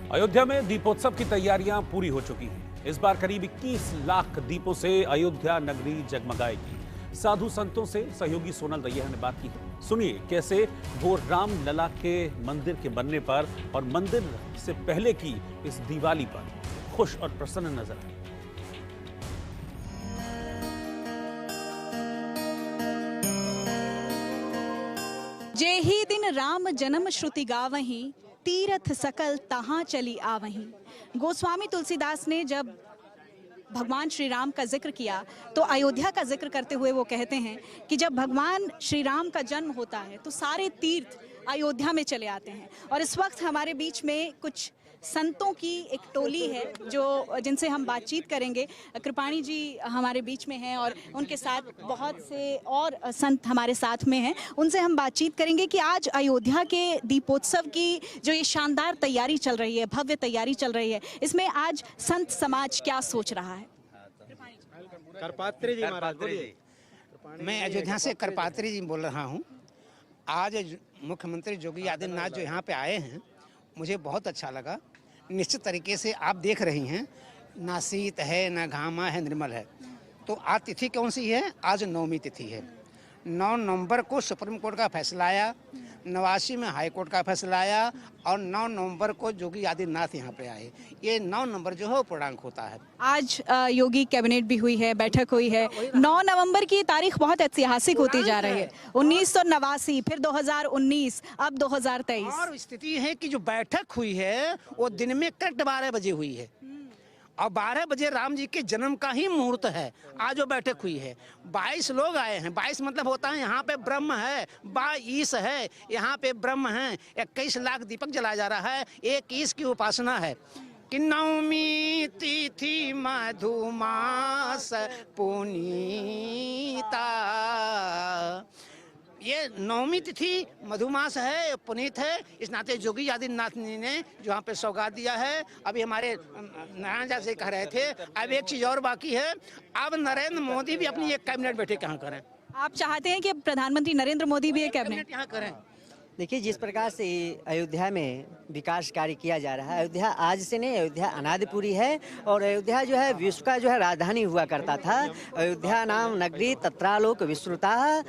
अयोध्या में दीपोत्सव की तैयारियां पूरी हो चुकी हैं। इस बार करीब 21 लाख दीपों से अयोध्या नगरी जगमगाएगी। साधु संतों से सहयोगी सोनल रैया ने बात की। सुनिए कैसे वो राम लला के मंदिर के बनने पर और मंदिर से पहले की इस दिवाली पर खुश और प्रसन्न नजर आए। जे ही दिन राम जन्म श्रुति गावहीं, तीर्थ सकल तहां चली आवहीं। गोस्वामी तुलसीदास ने जब भगवान श्री राम का जिक्र किया तो अयोध्या का जिक्र करते हुए वो कहते हैं कि जब भगवान श्री राम का जन्म होता है तो सारे तीर्थ अयोध्या में चले आते हैं। और इस वक्त हमारे बीच में कुछ संतों की एक टोली है जिनसे हम बातचीत करेंगे। कृपाणी जी हमारे बीच में हैं और उनके साथ बहुत से और संत हमारे साथ में हैं। उनसे हम बातचीत करेंगे कि आज अयोध्या के दीपोत्सव की जो ये शानदार तैयारी चल रही है, भव्य तैयारी चल रही है, इसमें आज संत समाज क्या सोच रहा है। करपात्री जी महाराज बोलिए। मैं अयोध्या से करपात्री जी बोल रहा हूँ। आज मुख्यमंत्री योगी आदित्यनाथ जो यहाँ पे आए हैं, मुझे बहुत अच्छा लगा। निश्चित तरीके से आप देख रही हैं, ना शीत है ना घामा है, निर्मल है। तो आज तिथि कौन सी है? आज नवमी तिथि है। 9 नवंबर को सुप्रीम कोर्ट का फैसला आया, 89 में हाई कोर्ट का फैसला आया और 9 नवंबर को योगी आदित्यनाथ यहाँ पे आए। ये 9 नवंबर जो है वो पूर्णांक होता है। आज योगी कैबिनेट भी हुई है, बैठक हुई है। 9 नवंबर की तारीख बहुत ऐतिहासिक होती जा रही है। 1989, फिर 2019, अब 2023। और स्थिति है कि जो बैठक हुई है वो दिन में करेक्ट 12 बजे हुई है और 12 बजे राम जी के जन्म का ही मुहूर्त है। आज वो बैठक हुई है। 22 लोग आए हैं। 22 मतलब होता है यहाँ पे ब्रह्म है, 22 है, यहाँ पे ब्रह्म है। 21 लाख दीपक जलाया जा रहा है। 21 की उपासना है कि नवमी तिथि मधुमास पुनीता। ये नवमी तिथि मधुमास है, पुनीत है। इस नाते योगी आदित्यनाथ ने जो यहाँ पे सौगात दिया है। अभी हमारे नारायण जी से कह रहे थे, अब एक चीज और बाकी है। अब नरेंद्र मोदी भी अपनी एक कैबिनेट बैठक यहाँ करें। आप चाहते हैं कि प्रधानमंत्री नरेंद्र मोदी भी एक कैबिनेट यहाँ करें? देखिए, जिस प्रकार से अयोध्या में विकास कार्य किया जा रहा है, अयोध्या आज से नहीं, अयोध्या अनादिपुरी है और अयोध्या जो है विश्व का जो है राजधानी हुआ करता था। अयोध्या नाम नगरी तत्रालोक विस्तृता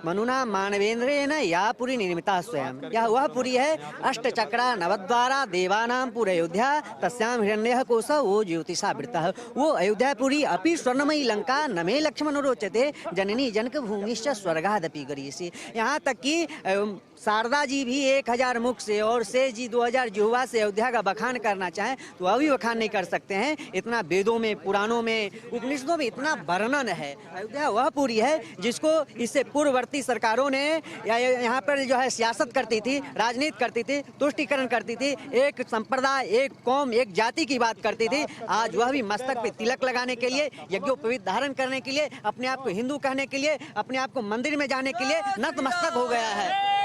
मनुना मानवेंद्रेण या पुरी निर्मिता स्वयं। यह वह पुरी है अष्टचक्रा नवद्वारा देवानाम पुर अयोध्या तस्याम हिरण्यः कोशः वो ज्योतिषावृतः। वो अयोध्यापुरी अपि स्वर्णमयी लंका नमे लक्ष्मण रोचते जननी जनक भूमिश्च स्वर्गादपि गरीयसी। यहाँ तक कि शारदा जी भी 1000 मुख से और शेष जी 2000 जिह्वा से अयोध्या का बखान करना चाहें तो अभी बखान नहीं कर सकते हैं। इतना वेदों में, पुराणों में, उपनिषदों में इतना वर्णन है। अयोध्या वह पुरी है जिसको इससे पूर्ववर्ती सरकारों ने यहाँ पर जो है सियासत करती थी, राजनीति करती थी, तुष्टीकरण करती थी, एक संप्रदाय, एक कौम, एक जाति की बात करती थी। आज वह भी मस्तक पे तिलक लगाने के लिए, यज्ञोपवीत धारण करने के लिए, अपने आप को हिंदू कहने के लिए, अपने आप को मंदिर में जाने के लिए नतमस्तक हो गया है।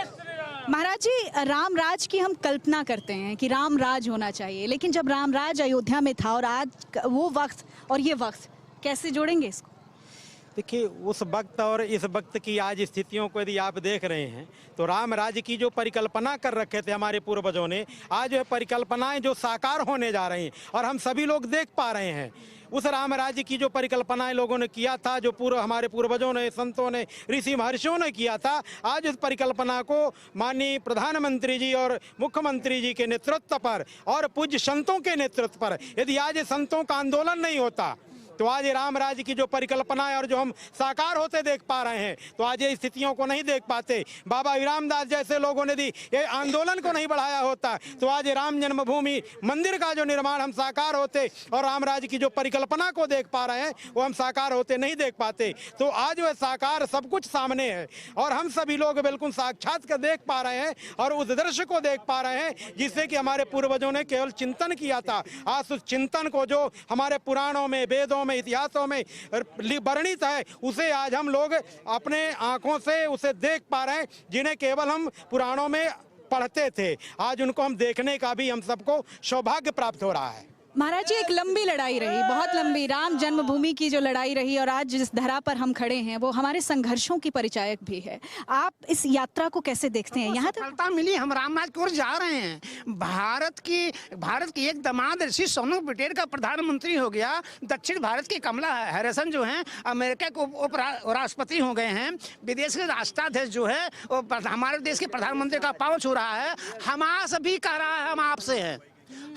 महाराज जी, राम राज की हम कल्पना करते हैं कि राम राज होना चाहिए, लेकिन जब राम राज अयोध्या में था और आज वो वक्त और ये वक्त कैसे जोड़ेंगे इसको? देखिए, उस वक्त और इस वक्त की आज स्थितियों को यदि आप देख रहे हैं तो राम राज्य की जो परिकल्पना कर रखे थे हमारे पूर्वजों ने, आज वह परिकल्पनाएं जो साकार होने जा रही हैं और हम सभी लोग देख पा रहे हैं। उस राम राज्य की जो परिकल्पनाएं लोगों ने किया था, जो हमारे पूर्वजों ने, संतों ने, ऋषि महर्षियों ने किया था, आज उस परिकल्पना को माननीय प्रधानमंत्री जी और मुख्यमंत्री जी के नेतृत्व पर और पूज्य संतों के नेतृत्व पर, यदि आज संतों का आंदोलन नहीं होता तो आज राम राज्य की जो परिकल्पना है और जो हम साकार होते देख पा रहे हैं, तो आज ये स्थितियों को नहीं देख पाते। बाबा रामदास जैसे लोगों ने ये आंदोलन को नहीं बढ़ाया होता तो आज राम जन्मभूमि मंदिर का जो निर्माण हम साकार होते और राम राज्य की जो परिकल्पना को देख पा रहे हैं वो हम साकार होते नहीं देख पाते। तो आज वह साकार सब कुछ सामने है और हम सभी लोग बिल्कुल साक्षात कर देख पा रहे हैं और उस दृश्य को देख पा रहे हैं जिससे कि हमारे पूर्वजों ने केवल चिंतन किया था। आज उस चिंतन को जो हमारे पुराणों में, वेदों में, इतिहासों में वर्णित है, उसे आज हम लोग अपने आंखों से उसे देख पा रहे हैं, जिन्हें केवल हम पुराणों में पढ़ते थे। आज उनको हम देखने का भी हम सबको सौभाग्य प्राप्त हो रहा है। महाराज जी, एक लंबी लड़ाई रही, बहुत लंबी, राम जन्मभूमि की जो लड़ाई रही और आज जिस धरा पर हम खड़े हैं वो हमारे संघर्षों की परिचायक भी है। आप इस यात्रा को कैसे देखते हैं? यहाँ तक सफलता मिली, हम रामराज की ओर जा रहे हैं। भारत की एक दामाद ऋषि सोनक पटेल का प्रधानमंत्री हो गया। दक्षिण भारत की कमला हैरिसन जो हैं अमेरिका के उपराष्ट्रपति हो गए हैं। विदेश के राष्ट्राध्यक्ष जो है वो हमारे देश के प्रधानमंत्री का पाँव छू रहा है। हमास भी कह रहा है हम आपसे हैं,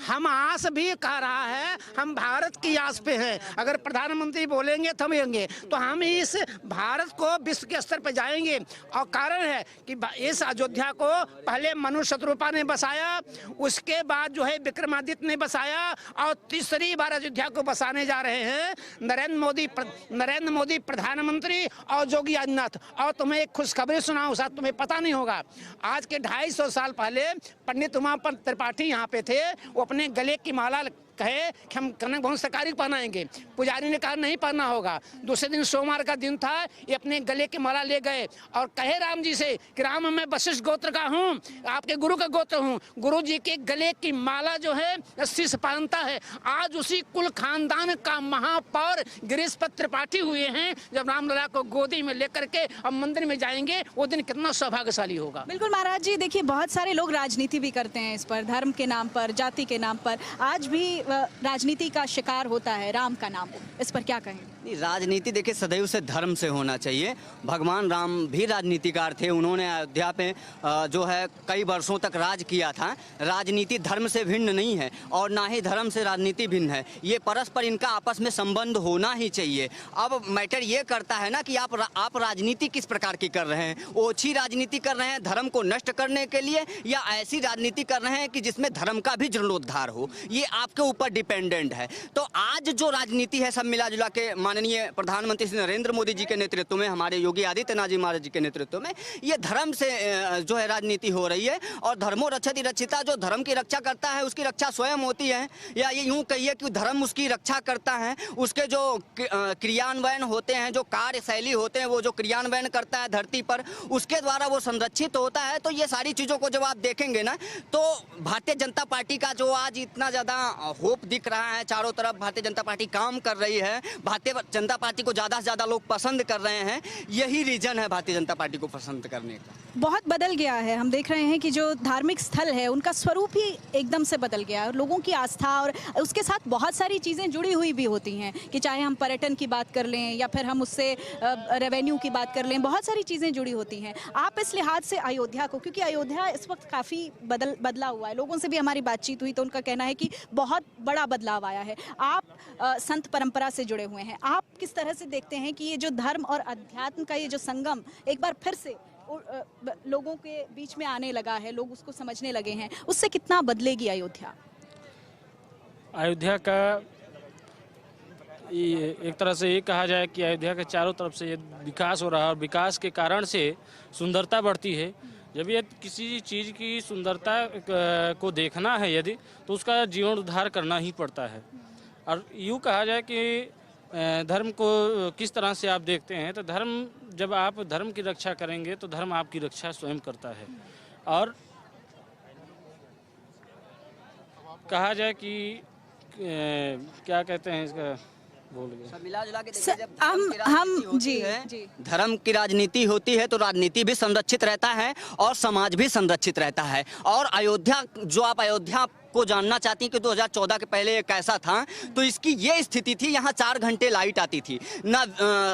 हम आस भी कह रहा है हम भारत की आस पे हैं। अगर प्रधानमंत्री बोलेंगे थमेंगे तो हम इस भारत को विश्व के स्तर पर जाएंगे। और कारण है कि इस अयोध्या को पहले मनु शत्रुपा ने बसाया, उसके बाद जो है विक्रमादित्य ने बसाया और तीसरी बार अयोध्या को बसाने जा रहे हैं नरेंद्र मोदी प्रधानमंत्री और योगी आदित्यनाथ। और तुम्हें एक खुशखबरी सुनाऊं, शायद तुम्हें पता नहीं होगा। आज के 250 साल पहले पंडित उमापंत त्रिपाठी यहाँ पे थे। वो अपने गले की माला कहे कि हम कनक भवन सरकारी पहनाएंगे। पुजारी ने कहा नहीं पहनना होगा। दूसरे दिन सोमवार का दिन था, ये अपने गले की माला ले गए और कहे राम जी से कि राम मैं वशिष्ठ गोत्र का हूँ, आपके गुरु का गोत्र हूँ। गुरु जी के गले की माला जो है रस्सी से पहनता है। आज उसी कुल खानदान का महापौर गिरीश पत्र त्रिपाठी हुए हैं। जब रामलला को गोदी में लेकर के हम मंदिर में जाएंगे वो दिन कितना सौभाग्यशाली होगा। बिल्कुल महाराज जी, देखिए बहुत सारे लोग राजनीति भी करते हैं इस पर, धर्म के नाम पर, जाति के नाम पर। आज भी राजनीति का शिकार होता है राम का नाम, इस पर क्या कहें? राजनीति देखिए सदैव से धर्म से होना चाहिए। भगवान राम भी राजनीतिकार थे। उन्होंने अयोध्या पे जो है कई वर्षों तक राज किया था। राजनीति धर्म से भिन्न नहीं है और ना ही धर्म से राजनीति भिन्न है। ये परस्पर इनका आपस में संबंध होना ही चाहिए। अब मैटर ये करता है ना कि आप राजनीति किस प्रकार की कर रहे हैं। ओछी राजनीति कर रहे हैं धर्म को नष्ट करने के लिए, या ऐसी राजनीति कर रहे हैं कि जिसमें धर्म का भी जीर्णोद्धार हो, ये आपके ऊपर डिपेंडेंट है। तो आज जो राजनीति है सब मिला जुला के माननीय प्रधानमंत्री श्री नरेंद्र मोदी जी के नेतृत्व में, हमारे योगी आदित्यनाथ जी महाराज जी के नेतृत्व में ये धर्म से जो है राजनीति हो रही है। और धर्मो रक्षति रक्षिता, जो धर्म की रक्षा करता है उसकी रक्षा स्वयं होती है, या ये यूं कहिए कि धर्म उसकी रक्षा करता है। उसके जो क्रियान्वयन होते हैं, जो कार्यशैली होते हैं, वो जो क्रियान्वयन करता है धरती पर, उसके द्वारा वो संरक्षित होता है। तो ये सारी चीज़ों को जब आप देखेंगे ना, तो भारतीय जनता पार्टी का जो आज इतना ज़्यादा होप दिख रहा है, चारों तरफ भारतीय जनता पार्टी काम कर रही है, भारतीय जनता पार्टी को ज़्यादा से ज़्यादा लोग पसंद कर रहे हैं, यही रीजन है भारतीय जनता पार्टी को पसंद करने का। बहुत बदल गया है। हम देख रहे हैं कि जो धार्मिक स्थल है उनका स्वरूप ही एकदम से बदल गया है। लोगों की आस्था और उसके साथ बहुत सारी चीज़ें जुड़ी हुई भी होती हैं कि चाहे हम पर्यटन की बात कर लें या फिर हम उससे रेवेन्यू की बात कर लें, बहुत सारी चीज़ें जुड़ी होती हैं। आप इस लिहाज से अयोध्या को, क्योंकि अयोध्या इस वक्त काफ़ी बदला हुआ है, लोगों से भी हमारी बातचीत हुई तो उनका कहना है कि बहुत बड़ा बदलाव आया है। आप संत परंपरा से जुड़े हुए हैं, आप किस तरह से देखते हैं कि ये जो धर्म और अध्यात्म का ये जो संगम एक बार फिर से लोगों के बीच में आने लगा है, लोग उसको समझने लगे हैं, उससे कितना बदलेगी अयोध्या? अयोध्या का एक तरह से ये कहा जाए कि अयोध्या के चारों तरफ से ये विकास हो रहा है और विकास के कारण से सुंदरता बढ़ती है। जब ये किसी चीज़ की सुंदरता को देखना है यदि, तो उसका जीर्णोद्धार करना ही पड़ता है। और यूँ कहा जाए कि धर्म को किस तरह से आप देखते हैं, तो धर्म, जब आप धर्म की रक्षा करेंगे तो धर्म आपकी रक्षा स्वयं करता है। और कहा जाए कि क्या कहते हैं इसका, भूल गए। सब मिला जुला के जी धर्म की राजनीति होती है तो राजनीति भी संरक्षित रहता है और समाज भी संरक्षित रहता है। और अयोध्या, जो आप अयोध्या को जानना चाहती हैं कि 2014 के पहले कैसा था, तो इसकी ये स्थिति थी, यहाँ 4 घंटे लाइट आती थी, ना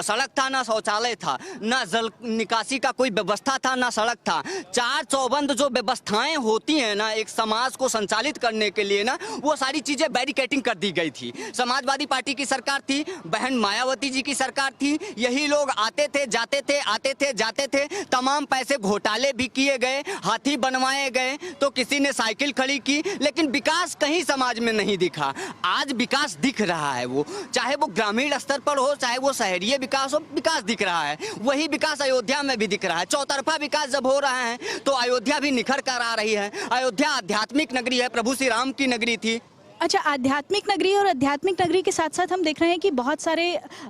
सड़क था, ना शौचालय था, ना जल निकासी का कोई व्यवस्था था, ना सड़क था। 4 चौबंद जो व्यवस्थाएं होती हैं ना एक समाज को संचालित करने के लिए ना, वो सारी चीज़ें बैरिकेटिंग कर दी गई थी। समाजवादी पार्टी की सरकार थी, बहन मायावती जी की सरकार थी, यही लोग आते थे जाते थे, आते थे जाते थे, तमाम पैसे घोटाले भी किए गए, हाथी बनवाए गए, तो किसी ने साइकिल खड़ी की, लेकिन विकास कहीं समाज में नहीं दिखा। आज विकास दिख रहा है, वो चाहे वो ग्रामीण स्तर पर हो, चाहे वो शहरीय विकास हो, विकास दिख रहा है। वही विकास अयोध्या में भी दिख रहा है। चौतरफा विकास जब हो रहा है तो अयोध्या भी निखर कर आ रही है। अयोध्या आध्यात्मिक नगरी है, प्रभु श्री राम की नगरी थी। अच्छा, आध्यात्मिक नगरी और आध्यात्मिक नगरी के साथ साथ हम देख रहे हैं कि बहुत सारे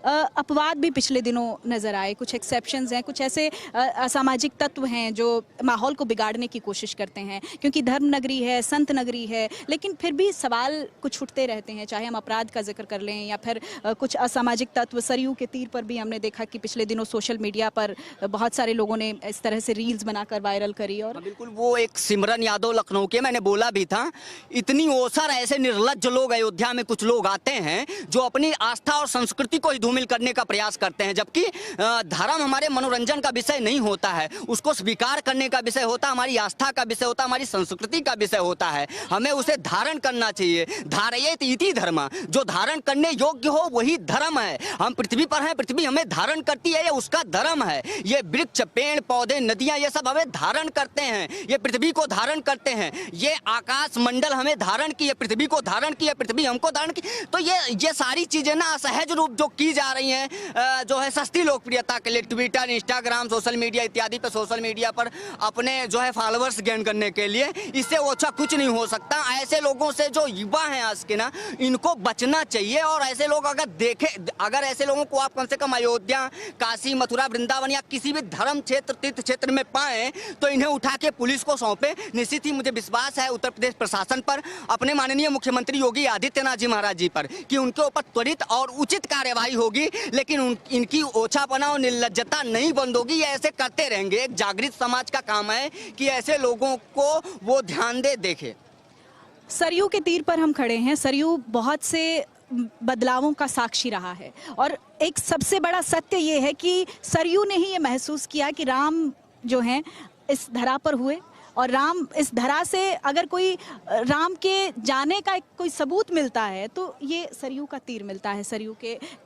अपवाद भी पिछले दिनों नजर आए। कुछ एक्सेप्शंस हैं, कुछ ऐसे असामाजिक तत्व हैं जो माहौल को बिगाड़ने की कोशिश करते हैं, क्योंकि धर्म नगरी है, संत नगरी है, लेकिन फिर भी सवाल कुछ उठते रहते हैं, चाहे हम अपराध का जिक्र कर लें या फिर कुछ असामाजिक तत्व। सरयू के तीर पर भी हमने देखा कि पिछले दिनों सोशल मीडिया पर बहुत सारे लोगों ने इस तरह से रील्स बनाकर वायरल करी। और बिल्कुल, वो एक सिमरन यादव लखनऊ के, मैंने बोला भी था, इतनी ओसर ऐसे निर्लज्ज लोग अयोध्या में कुछ लोग आते हैं जो अपनी आस्था और संस्कृति को ही धूमिल करने का प्रयास करते हैं, जबकि धर्म हमारे मनोरंजन का विषय नहीं होता है, उसको स्वीकार करने का विषय होता है, हमारी आस्था का विषय होता है, हमारी संस्कृति का विषय होता है। हमें उसे धारण करना चाहिए। धारयेत इति धर्म, जो धारण करने योग्य हो वही धर्म है। हम पृथ्वी पर हैं, पृथ्वी हमें धारण करती है, ये उसका धर्म है। ये वृक्ष, पेड़ पौधे, नदियां, ये सब हमें धारण करते हैं, ये पृथ्वी को धारण करते हैं। ये आकाश मंडल हमें धारण की है, पृथ्वी को धारण की है, पृथ्वी हमको धारण की। तो ये सारी चीजें ना असहज रूप जो की जा रही हैं, जो है सस्ती लोकप्रियता के लिए ट्विटर, इंस्टाग्राम, सोशल मीडिया इत्यादि पे, सोशल मीडिया पर अपने जो है फॉलोअर्स गेन करने के लिए, इससे अच्छा कुछ नहीं हो सकता। ऐसे लोगों से जो युवा हैं आज के ना, इनको बचना चाहिए। और ऐसे लोग अगर ऐसे लोगों को आप कम से कम अयोध्या, काशी, मथुरा, वृंदावन या किसी भी धर्म क्षेत्र, तीर्थ क्षेत्र में पाए तो इन्हें उठा के पुलिस को सौंपे। निश्चित ही मुझे विश्वास है उत्तर प्रदेश प्रशासन पर, अपने माननीय मुख्यमंत्री योगी आदित्यनाथ जी महाराज जी पर, कि उनके ऊपर त्वरित और उचित कार्यवाही होगी। लेकिन इनकी ओछापना और निर्लज्जता नहीं बंद होगी, ये ऐसे करते रहेंगे। एक जागृत समाज का काम है कि ऐसे लोगों को वो ध्यान देखे। सरयू के तीर पर हम खड़े हैं। सरयू बहुत से बदलावों का साक्षी रहा है, और एक सबसे बड़ा सत्य ये है कि सरयू ने ही ये महसूस किया कि राम जो हैं इस धरा पर हुए, और राम इस धरा से अगर कोई राम के जाने का कोई सबूत मिलता है तो ये सरयू का तीर मिलता है, सरयू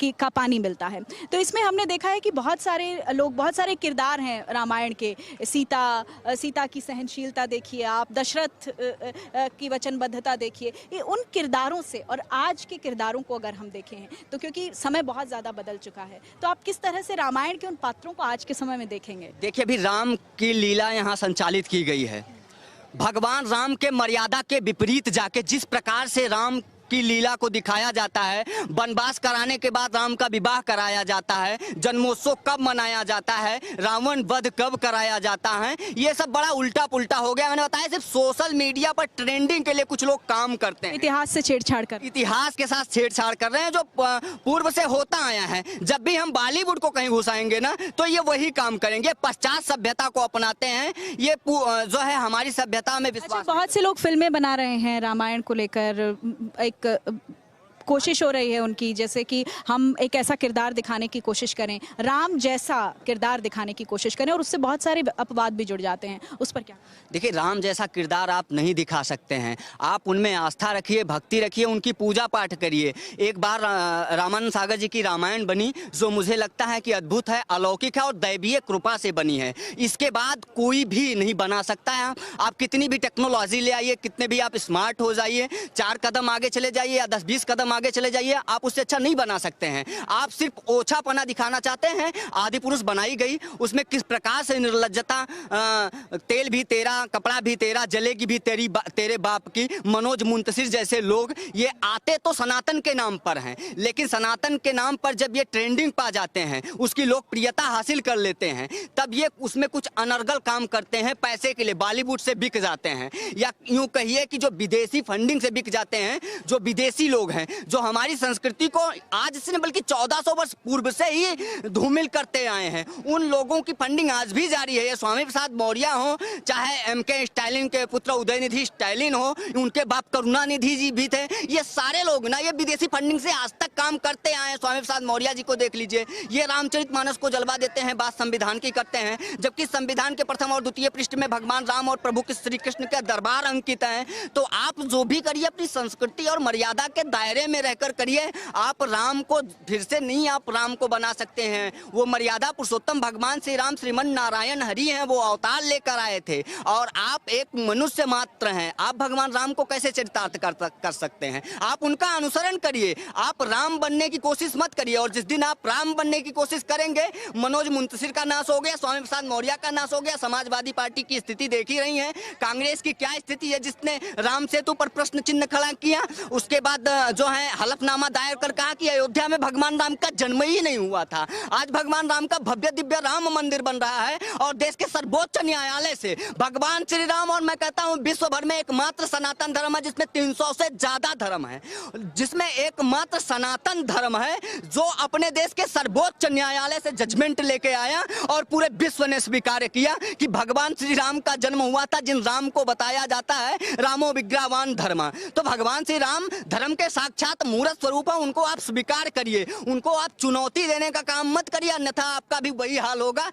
का पानी मिलता है। तो इसमें हमने देखा है कि बहुत सारे लोग, बहुत सारे किरदार हैं रामायण के। सीता की सहनशीलता देखिए आप, दशरथ की वचनबद्धता देखिए। ये उन किरदारों से और आज के किरदारों को अगर हम देखें हैं तो, क्योंकि समय बहुत ज़्यादा बदल चुका है, तो आप किस तरह से रामायण के उन पात्रों को आज के समय में देखेंगे? देखिए, अभी राम की लीला यहाँ संचालित की गई है। भगवान राम के मर्यादा के विपरीत जाके जिस प्रकार से राम की लीला को दिखाया जाता है, वनवास कराने के बाद राम का विवाह कराया जाता है, जन्मोत्सव कब मनाया जाता है, रावण वध कब कराया जाता है, ये सब बड़ा उल्टा पुल्टा हो गया। मैंने बताया सिर्फ सोशल मीडिया पर ट्रेंडिंग के लिए कुछ लोग काम करते हैं, इतिहास से छेड़छाड़ कर, इतिहास के साथ छेड़छाड़ कर रहे हैं, जो पूर्व से होता आया है। जब भी हम बॉलीवुड को कहीं घुसाएंगे ना, तो ये वही काम करेंगे, पश्चात सभ्यता को अपनाते हैं। ये जो है हमारी सभ्यता में विश्वास। अच्छा, बहुत से लोग फिल्में बना रहे हैं रामायण को लेकर, एक कोशिश हो रही है उनकी, जैसे कि हम एक ऐसा किरदार दिखाने की कोशिश करें, राम जैसा किरदार दिखाने की कोशिश करें, और उससे बहुत सारे अपवाद भी जुड़ जाते हैं। उस पर क्या? देखिए, राम जैसा किरदार आप नहीं दिखा सकते हैं। आप उनमें आस्था रखिए, भक्ति रखिए, उनकी पूजा पाठ करिए। एक बार रामानंद सागर जी की रामायण बनी, जो मुझे लगता है कि अद्भुत है, अलौकिक है और दैवीय कृपा से बनी है। इसके बाद कोई भी नहीं बना सकता है। आप कितनी भी टेक्नोलॉजी ले आइए, कितने भी आप स्मार्ट हो जाइए, 4 कदम आगे चले जाइए या 10-20 कदम आगे चले जाइए, आप उससे अच्छा नहीं बना सकते हैं। आप सिर्फ ओछापना दिखाना चाहते हैं। आदि पुरुष बनाई गई, उसमें किस प्रकार से निर्लज्जता, तेल भी तेरा, कपड़ा भी तेरा, जलेगी भी तेरे बाप की, मनोज मुंतशिर जैसे लोग ये आते तो सनातन के नाम पर हैं, लेकिन सनातन के नाम पर जब ये ट्रेंडिंग पा जाते हैं, उसकी लोकप्रियता हासिल कर लेते हैं, तब ये उसमें कुछ अनर्गल काम करते हैं, पैसे के लिए बॉलीवुड से बिक जाते हैं, या यूं कहिए कि जो विदेशी फंडिंग से बिक जाते हैं। जो विदेशी लोग हैं, जो हमारी संस्कृति को आज से बल्कि 1400 वर्ष पूर्व से ही धूमिल करते आए हैं, उन लोगों की फंडिंग आज भी जारी है। ये स्वामी प्रसाद मौर्य हो, चाहे एमके स्टालिन के पुत्र उदयनिधि स्टालिन हो, उनके बाप करुणानिधि जी भी थे, ये सारे लोग ना ये विदेशी फंडिंग से आज तक काम करते आए हैं। स्वामी प्रसाद मौर्य जी को देख लीजिए, ये रामचरितमानस को जलवा देते हैं, बात संविधान की करते हैं, जबकि संविधान के प्रथम और द्वितीय पृष्ठ में भगवान राम और प्रभु श्री कृष्ण का दरबार अंकित है। तो आप जो भी करिए अपनी संस्कृति और मर्यादा के दायरे में रहकर करिए। आप राम को फिर से नहीं आप राम को बना सकते हैं। वो मर्यादा पुरुषोत्तम भगवान श्री राम श्रीमन नारायण हरि हैं, वो अवतार लेकर आए थे और आप एक मनुष्य मात्र हैं। आप भगवान राम को कैसे चरितार्थ कर सकते हैं? आप उनका अनुसरण करिए, आप राम बनने की कोशिश मत करिए। और जिस दिन आप राम बनने की कोशिश करेंगे, मनोज मुंतशिर का नाश हो गया, स्वामी प्रसाद मौर्य का नाश हो गया, समाजवादी पार्टी की स्थिति देख ही रही है, कांग्रेस की क्या स्थिति है जिसने राम सेतु पर प्रश्न चिन्ह खड़ा किया। उसके बाद जो है हलफनामा दायर कर कहा कि अयोध्या में भगवान राम का जन्म ही नहीं हुआ था। आज भगवान राम का भव्य दिव्य राम मंदिर बन रहा है और देश के सर्वोच्च न्यायालय से भगवान श्री राम, और मैं कहता हूं विश्व भर में एकमात्र सनातन धर्म है जिसमें 300 से ज्यादा धर्म है, जिसमें एकमात्र सनातन धर्म है जो अपने देश के सर्वोच्च न्यायालय से जजमेंट लेके आया और पूरे विश्व ने स्वीकार किया कि भगवान श्री राम का जन्म हुआ था, जिन राम को बताया जाता है रामो विग्रहवान धर्म। तो भगवान श्री राम धर्म के साक्षात मूर्त स्वरूप है, उनको आप स्वीकार करिए, उनको आप चुनौती देने का काम मत करिए, अन्यथा आपका भी वही हाल होगा।